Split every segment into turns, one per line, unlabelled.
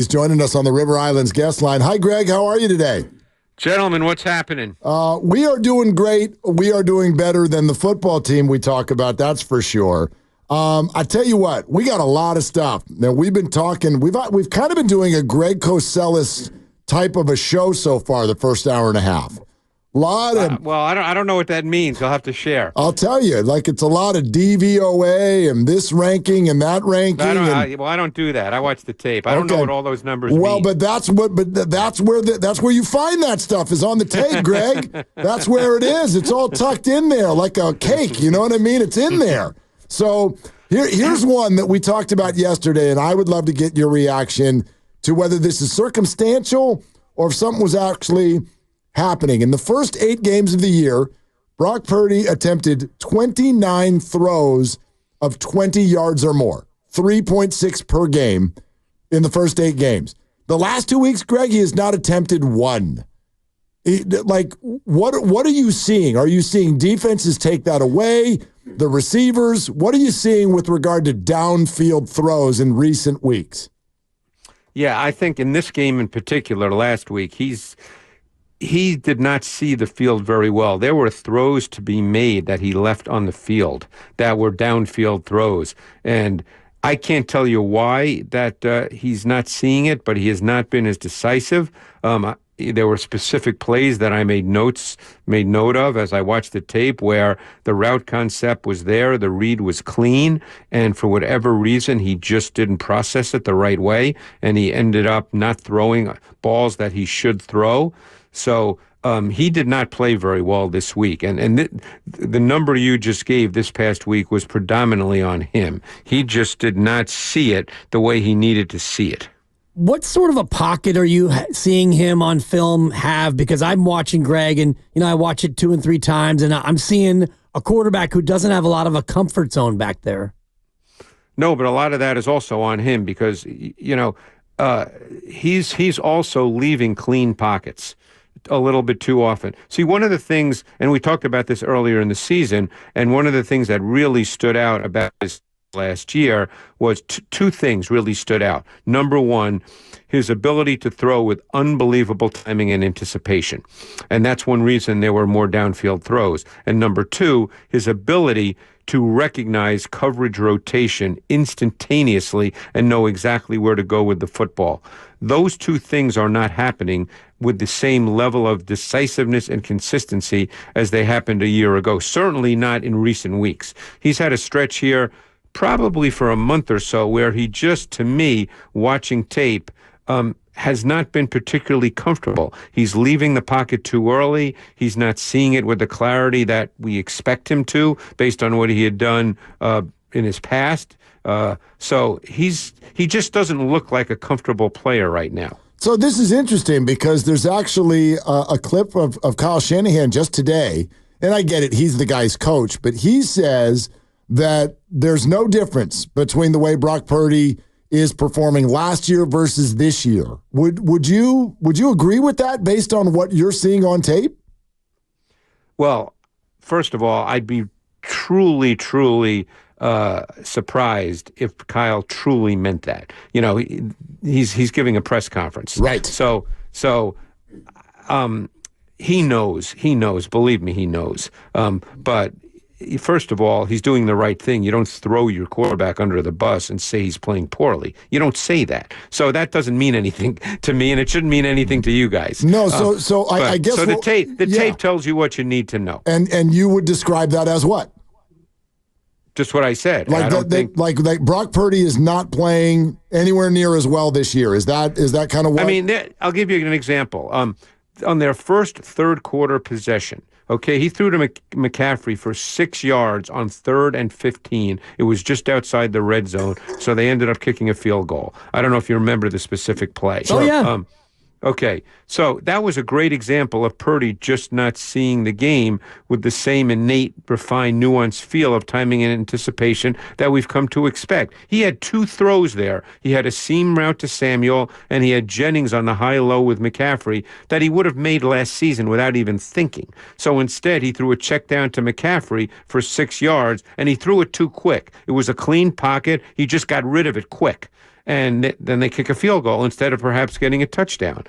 He's joining us on the River Islands guest line. Hi, Greg. How are you today?
Gentlemen, what's happening?
We are doing great. We are doing better than the football team we talk about, that's for sure. I tell you what, we got a lot of stuff. Now, we've been talking, we've kind of been doing a Greg Cosell type of a show so far, the first hour and a half.
Well, I don't know what that means. You'll have to share.
I'll tell you, like it's a lot of DVOA and this ranking and that ranking.
I don't do that. I watch the tape. I don't know what all those numbers mean.
Well, but that's where you find that stuff is on the tape, Greg. That's where it is. It's all tucked in there like a cake. You know what I mean? It's in there. So here's one that we talked about yesterday, and I would love to get your reaction to whether this is circumstantial or if something was actually happening. In the first 8 games of the year, Brock Purdy attempted 29 throws of 20 yards or more, 3.6 per game in the first 8 games. The last 2 weeks, Greg, he has not attempted one. What are you seeing? Are you seeing defenses take that away? The receivers? What are you seeing with regard to downfield throws in recent weeks?
Yeah, I think in this game in particular, last week, he did not see the field very well. There were throws to be made that he left on the field that were downfield throws. And I can't tell you why that he's not seeing it, but he has not been as decisive. There were specific plays that I made note of as I watched the tape where the route concept was there, the read was clean, and for whatever reason, he just didn't process it the right way, and he ended up not throwing balls that he should throw. So he did not play very well this week. And the number you just gave this past week was predominantly on him. He just did not see it the way he needed to see it.
What sort of a pocket are you seeing him on film have? Because I'm watching Greg, and I watch it 2 and 3 times, and I'm seeing a quarterback who doesn't have a lot of a comfort zone back there.
No, but a lot of that is also on him because, he's also leaving clean pockets a little bit too often. See, one of the things, and we talked about this earlier in the season, and one of the things that really stood out about this last year was two things really stood out. Number one, his ability to throw with unbelievable timing and anticipation. And that's one reason there were more downfield throws. And number two, his ability to recognize coverage rotation instantaneously and know exactly where to go with the football. Those two things are not happening with the same level of decisiveness and consistency as they happened a year ago. Certainly not in recent weeks. He's had a stretch here probably for a month or so where he just, to me, watching tape, has not been particularly comfortable. He's leaving the pocket too early. He's not seeing it with the clarity that we expect him to based on what he had done in his past. So he just doesn't look like a comfortable player right now.
So this is interesting because there's actually a clip of Kyle Shanahan just today, and I get it, he's the guy's coach, but he says that there's no difference between the way Brock Purdy is performing last year versus this year. Would you agree with that based on what you're seeing on tape?
Well, first of all, I'd be truly surprised if Kyle truly meant that. He's giving a press conference,
right?
So he knows. Believe me, he knows. But first of all, he's doing the right thing. You don't throw your quarterback under the bus and say he's playing poorly. You don't say that. So that doesn't mean anything to me, and it shouldn't mean anything to you guys.
No, I guess
so. The tape tells you what you need to know.
And you would describe that as what?
Just what I said.
Like Brock Purdy is not playing anywhere near as well this year. Is that kind of what?
I mean, I'll give you an example. On their first third quarter possession, okay, he threw to McCaffrey for 6 yards on 3rd and 15. It was just outside the red zone, so they ended up kicking a field goal. I don't know if you remember the specific play.
Oh, yeah.
Okay, so that was a great example of Purdy just not seeing the game with the same innate, refined, nuanced feel of timing and anticipation that we've come to expect. He had 2 throws there. He had a seam route to Samuel, and he had Jennings on the high-low with McCaffrey that he would have made last season without even thinking. So instead, he threw a check down to McCaffrey for 6 yards, and he threw it too quick. It was a clean pocket. He just got rid of it quick. and then they kick a field goal instead of perhaps getting a touchdown.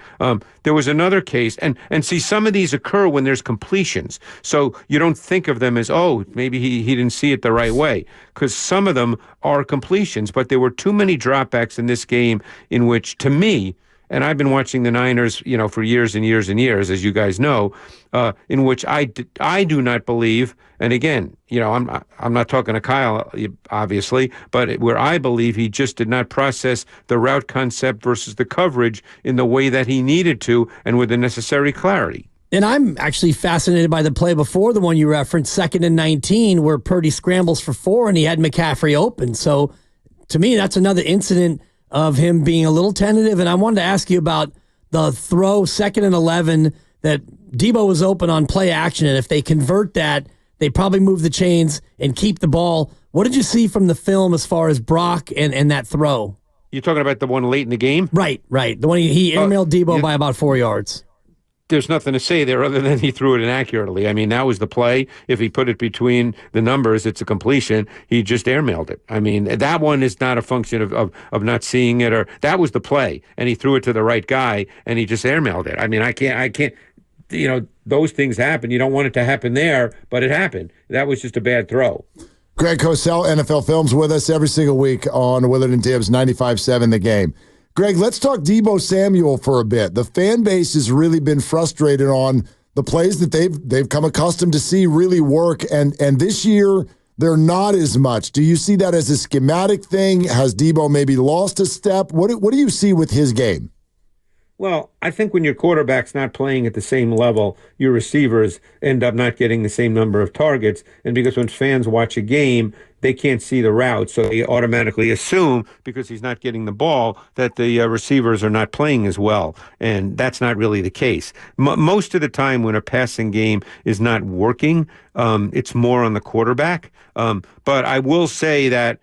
There was another case, and see, some of these occur when there's completions, so you don't think of them as, oh, maybe he didn't see it the right way, because some of them are completions, but there were too many dropbacks in this game in which, to me, and I've been watching the Niners, for years and years and years, as you guys know, in which I do not believe, and again, I'm not talking to Kyle, obviously, but where I believe he just did not process the route concept versus the coverage in the way that he needed to and with the necessary clarity.
And I'm actually fascinated by the play before the one you referenced, 2nd and 19, where Purdy scrambles for 4 and he had McCaffrey open. So to me, that's another incident of him being a little tentative. And I wanted to ask you about the throw, 2nd and 11, that Debo was open on play action. And if they convert that, they probably move the chains and keep the ball. What did you see from the film as far as Brock and that throw?
You're talking about the one late in the game?
Right. The one he airmailed Debo by about 4 yards.
There's nothing to say there other than he threw it inaccurately. I mean, that was the play. If he put it between the numbers, it's a completion. He just airmailed it. I mean, that one is not a function of not seeing it, or that was the play, and he threw it to the right guy, and he just airmailed it. I mean, I can't. Those things happen. You don't want it to happen there, but it happened. That was just a bad throw.
Greg Cosell, NFL Films, with us every single week on Willard and Dibs, 95.7 The Game. Greg, let's talk Debo Samuel for a bit. The fan base has really been frustrated on the plays that they've come accustomed to see really work, and this year they're not as much. Do you see that as a schematic thing? Has Debo maybe lost a step? What do you see with his game?
Well, I think when your quarterback's not playing at the same level, your receivers end up not getting the same number of targets. And because when fans watch a game, they can't see the route, so they automatically assume, because he's not getting the ball, that the receivers are not playing as well. And that's not really the case. Most of the time when a passing game is not working, it's more on the quarterback. But I will say that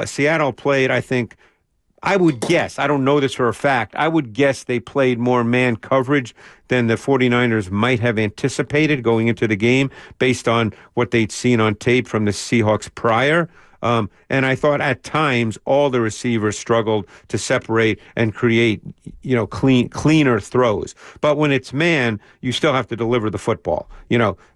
Seattle played, I would guess, I don't know this for a fact, I would guess they played more man coverage than the 49ers might have anticipated going into the game based on what they'd seen on tape from the Seahawks prior. And I thought at times all the receivers struggled to separate and create, cleaner throws. But when it's man, you still have to deliver the football.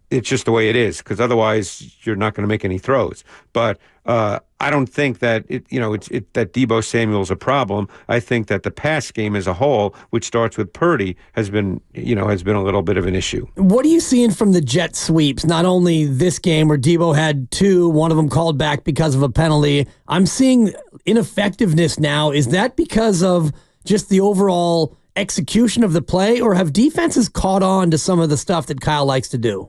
It's just the way it is, because otherwise you're not going to make any throws. But I don't think that that Debo Samuel's a problem. I think that the pass game as a whole, which starts with Purdy, has been a little bit of an issue.
What are you seeing from the jet sweeps? Not only this game where Debo had 2, one of them called back because of a penalty. I'm seeing ineffectiveness now. Is that because of just the overall execution of the play, or have defenses caught on to some of the stuff that Kyle likes to do?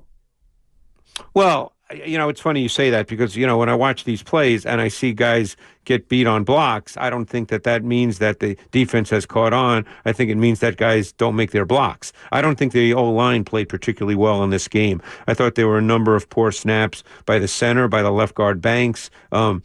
Well, it's funny you say that, because, when I watch these plays and I see guys get beat on blocks, I don't think that means that the defense has caught on. I think it means that guys don't make their blocks. I don't think the O-line played particularly well in this game. I thought there were a number of poor snaps by the center, by the left guard Banks. Again,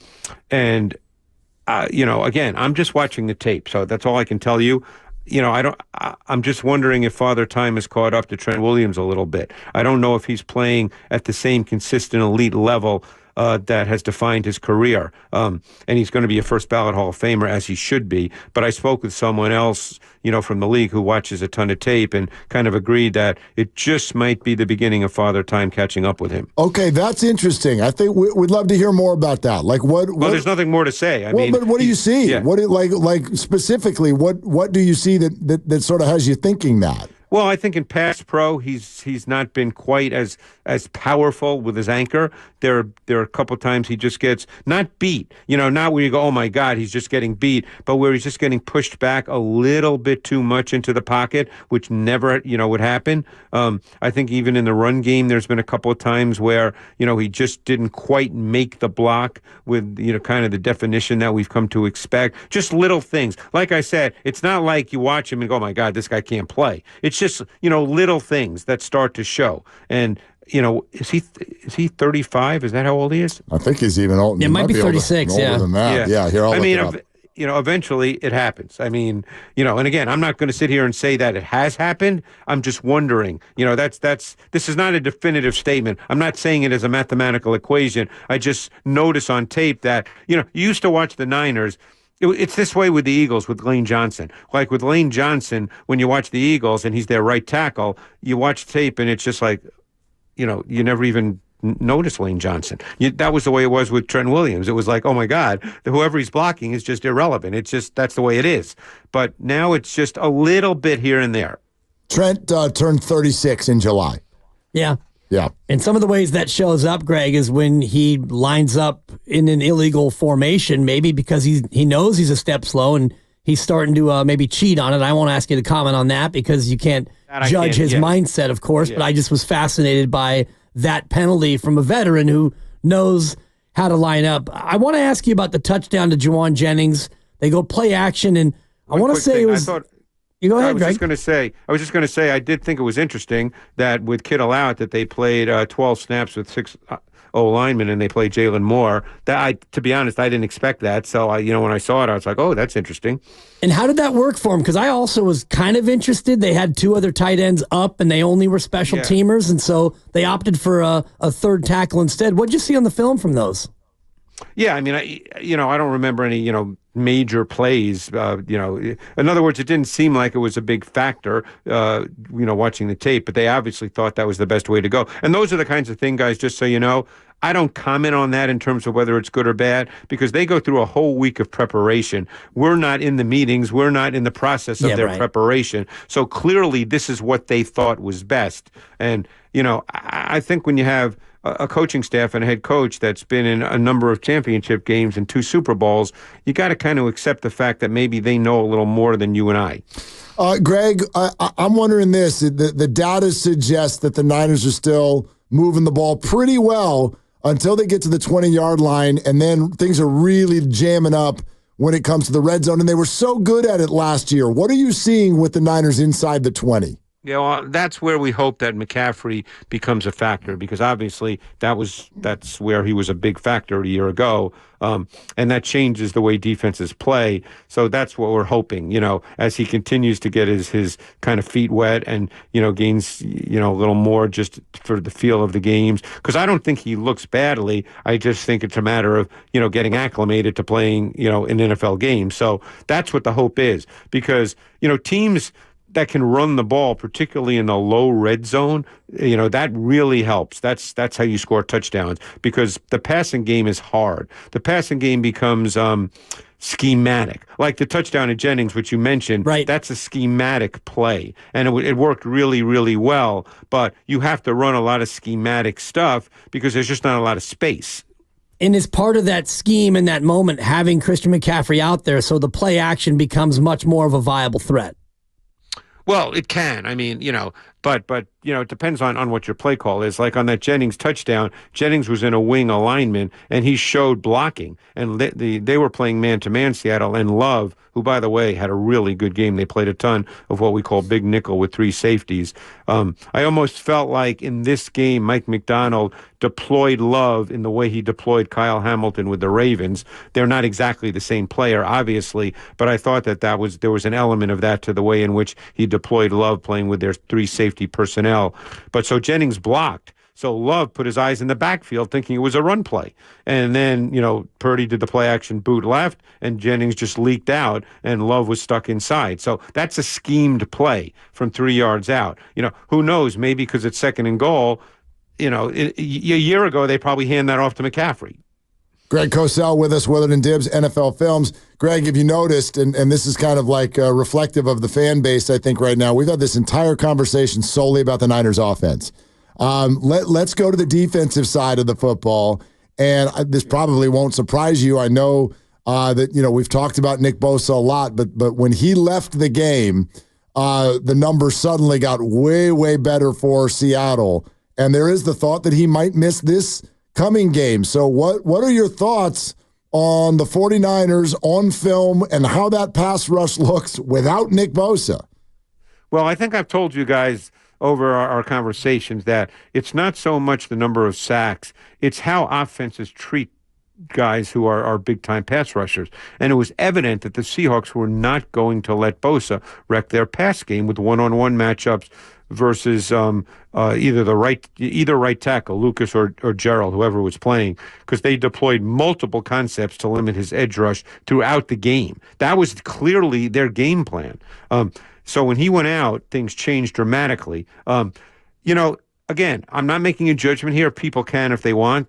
I'm just watching the tape, so that's all I can tell you. I'm just wondering if Father Time has caught up to Trent Williams a little bit. I don't know if he's playing at the same consistent elite level that has defined his career. And he's going to be a first ballot Hall of Famer, as he should be. But I spoke with someone else, from the league who watches a ton of tape and kind of agreed that it just might be the beginning of Father Time catching up with him.
Okay, that's interesting. I think we'd love to hear more about that. Like what?
Well, there's nothing more to say.
But what do you see?
Yeah.
What like specifically? What do you see that sort of has you thinking that?
Well, I think in pass pro, he's not been quite as powerful with his anchor. There are a couple times he just gets not beat, not where you go, oh my God, he's just getting beat, but where he's just getting pushed back a little bit too much into the pocket, which never, would happen. I think even in the run game, there's been a couple of times where, he just didn't quite make the block with, kind of the definition that we've come to expect. Just little things. Like I said, it's not like you watch him and go, oh my God, this guy can't play. It's just, little things that start to show. And, is he 35? Is that how old he is?
I think he's even old.
It might be 36,
older than that. Yeah, here, I'll look it up.
Eventually it happens. And again, I'm not going to sit here and say that it has happened. I'm just wondering, this is not a definitive statement. I'm not saying it as a mathematical equation. I just notice on tape that, you used to watch the Niners, It's this way with the Eagles with Lane Johnson. Like with Lane Johnson, when you watch the Eagles and he's their right tackle, you watch tape and it's just like, you never even notice Lane Johnson. That was the way it was with Trent Williams. It was like, oh my God, whoever he's blocking is just irrelevant. It's just, that's the way it is. But now it's just a little bit here and there.
Trent turned 36 in July.
Yeah.
Yeah.
And some of the ways that shows up, Greg, is when he lines up in an illegal formation, maybe because he knows he's a step slow and he's starting to maybe cheat on it. I won't ask you to comment on that because you can't judge his mindset, of course, but I just was fascinated by that penalty from a veteran who knows how to line up. I want to ask you about the touchdown to Juwan Jennings. They go play action, and I want to say it was... You go ahead,
I was
Greg.
just going to say, I did think it was interesting that with Kittle out, that they played 12 snaps with 6 O-linemen, and they played Jalen Moore. To be honest, I didn't expect that. So when I saw it, I was like, oh, that's interesting.
And how did that work for him? Because I also was kind of interested. They had 2 other tight ends up, and they only were special teamers, and so they opted for a third tackle instead. What did you see on the film from those?
Yeah, I mean, I don't remember any, major plays. In other words, it didn't seem like it was a big factor, watching the tape, but they obviously thought that was the best way to go. And those are the kinds of things, guys, just so you know, I don't comment on that in terms of whether it's good or bad, because they go through a whole week of preparation. We're not in the meetings. We're not in the process of their preparation. So clearly this is what they thought was best. And, I think when you have a coaching staff and a head coach that's been in a number of championship games and 2 Super Bowls, you got to kind of accept the fact that maybe they know a little more than you and I.
Greg, I'm wondering this. The data suggests that the Niners are still moving the ball pretty well until they get to the 20-yard line, and then things are really jamming up when it comes to the red zone, and they were so good at it last year. What are you seeing with the Niners inside the 20?
Yeah, well, that's where we hope that McCaffrey becomes a factor, because obviously that's where he was a big factor a year ago, and that changes the way defenses play. So that's what we're hoping, as he continues to get his kind of feet wet and, gains, a little more just for the feel of the games. Because I don't think he looks badly. I just think it's a matter of, getting acclimated to playing, in NFL games. So that's what the hope is, because, teams that can run the ball, particularly in the low red zone, that really helps. That's how you score touchdowns, because the passing game is hard. The passing game becomes schematic. Like the touchdown to Jennings, which you mentioned,
right.
That's a schematic play. And it worked really, really well. But you have to run a lot of schematic stuff because there's just not a lot of space.
And as part of that scheme in that moment, having Christian McCaffrey out there, so the play action becomes much more of a viable threat.
Well, it can. I mean, but it depends on what your play call is. Like on that Jennings touchdown, Jennings was in a wing alignment, and he showed blocking. And they were playing man-to-man, Seattle, and Love, who, by the way, had a really good game. They played a ton of what we call big nickel with 3 safeties. I almost felt like in this game, Mike McDonald deployed Love in the way he deployed Kyle Hamilton with the Ravens. They're not exactly the same player, obviously, but I thought there was an element of that to the way in which he deployed Love playing with their 3 safety personnel. But so Jennings blocked. So Love put his eyes in the backfield thinking it was a run play. And then, Purdy did the play action boot left, and Jennings just leaked out, and Love was stuck inside. So that's a schemed play from 3 yards out. Who knows? Maybe because it's 2nd and goal, a year ago they probably hand that off to McCaffrey.
Greg Cosell with us, Willard and Dibs, NFL Films. Greg, if you noticed, and this is kind of like reflective of the fan base, I think, right now, we've had this entire conversation solely about the Niners offense. Let's go to the defensive side of the football, and this probably won't surprise you. I know that we've talked about Nick Bosa a lot, but when he left the game, the numbers suddenly got way better for Seattle, and there is the thought that he might miss this coming game. So what are your thoughts on the 49ers on film and how that pass rush looks without Nick Bosa?
Well, I think I've told you guys over our conversations that it's not so much the number of sacks, it's how offenses treat guys who are big-time pass rushers. And it was evident that the Seahawks were not going to let Bosa wreck their pass game with one-on-one matchups versus either right tackle, Lucas or Gerald, whoever was playing, because they deployed multiple concepts to limit his edge rush throughout the game. That was clearly their game plan. So when he went out, things changed dramatically. Again, I'm not making a judgment here. People can if they want.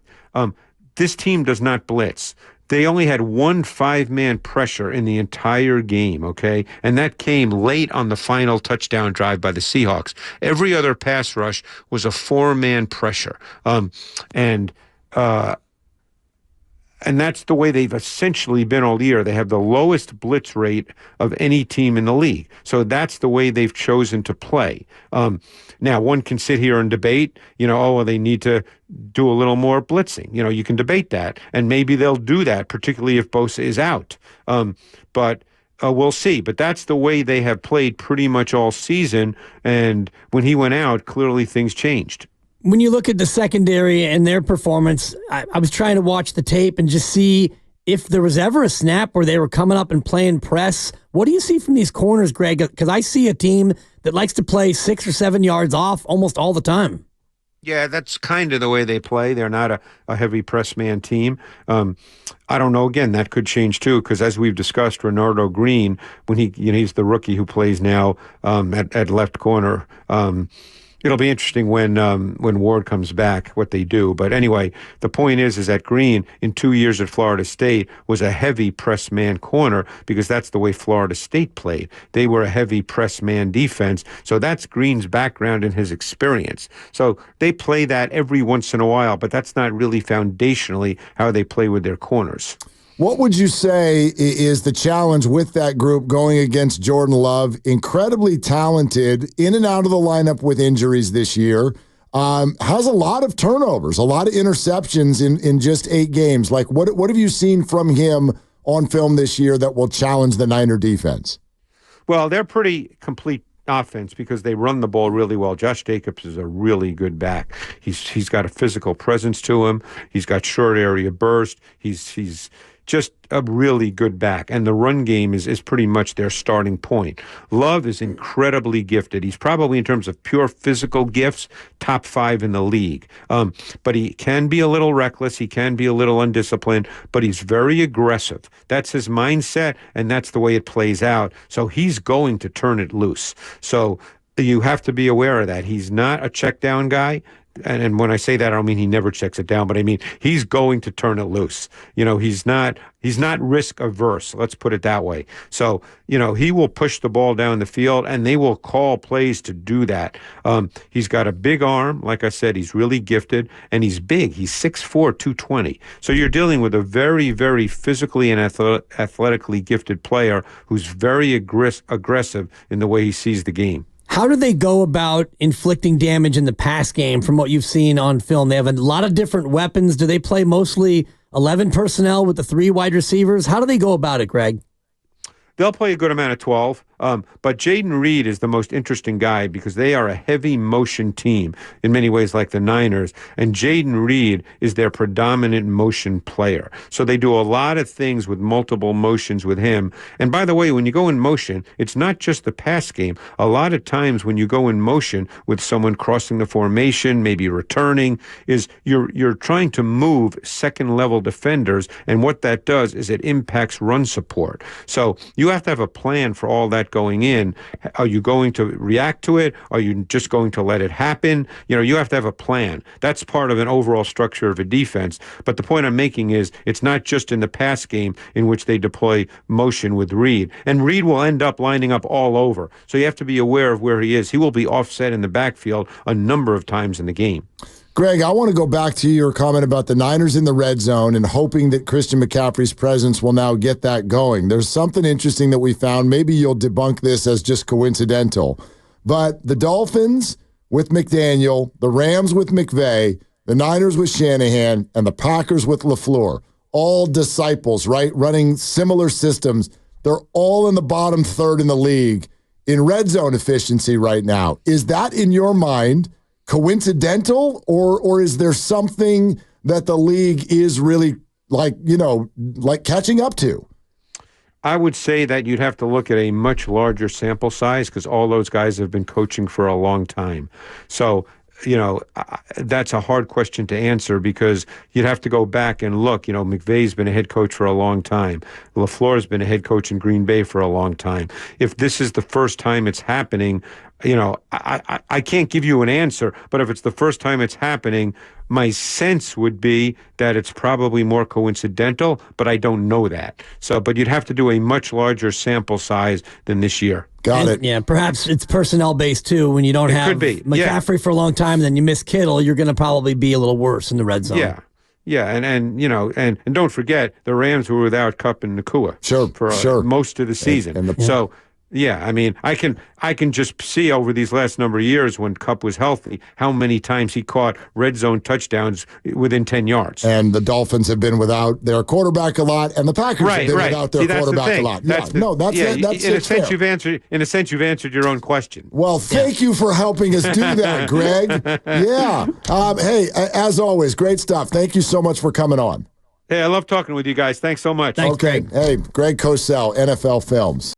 This team does not blitz. They only had one 5-man pressure in the entire game, okay? And that came late on the final touchdown drive by the Seahawks. Every other pass rush was a 4-man pressure. And that's the way they've essentially been all year. They have the lowest blitz rate of any team in the league. So that's the way they've chosen to play. Now, one can sit here and debate, they need to do a little more blitzing. You can debate that, and maybe they'll do that, particularly if Bosa is out. But we'll see. But that's the way they have played pretty much all season. And when he went out, clearly things changed.
When you look at the secondary and their performance, I was trying to watch the tape and just see if there was ever a snap where they were coming up and playing press. What do you see from these corners, Greg? Because I see a team that likes to play 6 or 7 yards off almost all the time.
Yeah, that's kind of the way they play. They're not a heavy press man team. I don't know. Again, that could change too, because as we've discussed, Renardo Green, when he's the rookie who plays now at left corner. It'll be interesting when Ward comes back, what they do. But anyway, the point is that Green, in 2 years at Florida State, was a heavy press man corner because that's the way Florida State played. They were a heavy press man defense. So that's Green's background and his experience. So they play that every once in a while, but that's not really foundationally how they play with their corners.
What would you say is the challenge with that group going against Jordan Love? Incredibly talented, in and out of the lineup with injuries this year. Has a lot of turnovers, a lot of interceptions in just 8 games. Like, what have you seen from him on film this year that will challenge the Niner defense?
Well, they're pretty complete offense because they run the ball really well. Josh Jacobs is a really good back. He's got a physical presence to him. He's got short area burst. He's just a really good back. And the run game is pretty much their starting point. Love is incredibly gifted. He's probably, in terms of pure physical gifts, top 5 in the league. But he can be a little reckless. He can be a little undisciplined, but he's very aggressive. That's his mindset, and that's the way it plays out. So he's going to turn it loose. So you have to be aware of that. He's not a check down guy. And when I say that, I don't mean he never checks it down, but I mean he's going to turn it loose. He's not risk averse. Let's put it that way. So he will push the ball down the field, and they will call plays to do that. He's got a big arm, like I said. He's really gifted, and he's big. He's 6'4", 220. So you're dealing with a very, very physically and athletically gifted player who's very aggressive in the way he sees the game.
How do they go about inflicting damage in the pass game from what you've seen on film? They have a lot of different weapons. Do they play mostly 11 personnel with the 3 wide receivers? How do they go about it, Greg?
They'll play a good amount of 12, but Jaden Reed is the most interesting guy because they are a heavy motion team in many ways like the Niners, and Jaden Reed is their predominant motion player. So they do a lot of things with multiple motions with him. And by the way, when you go in motion, it's not just the pass game. A lot of times when you go in motion with someone crossing the formation, maybe returning, is you're trying to move second-level defenders, and what that does is it impacts run support. So you have to have a plan for all that going in. Are you going to react to it? Are you just going to let it happen? You have to have a plan. That's part of an overall structure of a defense. But the point I'm making is it's not just in the pass game in which they deploy motion with Reed. And Reed will end up lining up all over. So you have to be aware of where he is. He will be offset in the backfield a number of times in the game.
Greg, I want to go back to your comment about the Niners in the red zone and hoping that Christian McCaffrey's presence will now get that going. There's something interesting that we found. Maybe you'll debunk this as just coincidental. But the Dolphins with McDaniel, the Rams with McVay, the Niners with Shanahan, and the Packers with LaFleur, all disciples, right? Running similar systems. They're all in the bottom third in the league in red zone efficiency right now. Is that, in your mind, coincidental, or is there something that the league is really like catching up to?
I would say that you'd have to look at a much larger sample size because all those guys have been coaching for a long time. So, that's a hard question to answer because you'd have to go back and look. McVay's been a head coach for a long time. LaFleur's been a head coach in Green Bay for a long time. If this is the first time it's happening, I can't give you an answer, but if it's the first time it's happening, my sense would be that it's probably more coincidental, but I don't know that. But you'd have to do a much larger sample size than this year.
Got it.
Yeah, perhaps it's personnel based too. When you don't have McCaffrey for a long time, and then you miss Kittle, you're going to probably be a little worse in the red zone.
Yeah, and don't forget the Rams were without Kupp and Nakua for most of the season. Yeah, I mean, I can just see over these last number of years when Kupp was healthy how many times he caught red zone touchdowns within 10 yards.
And the Dolphins have been without their quarterback a lot, and the Packers have been without their quarterback a lot.
In a sense, you've answered your own question.
Well, thank you for helping us do that, Greg. Yeah. Hey, as always, great stuff. Thank you so much for coming on.
Hey, I love talking with you guys. Thanks so much.
Thanks,
okay.
Greg.
Hey, Greg Cosell, NFL Films.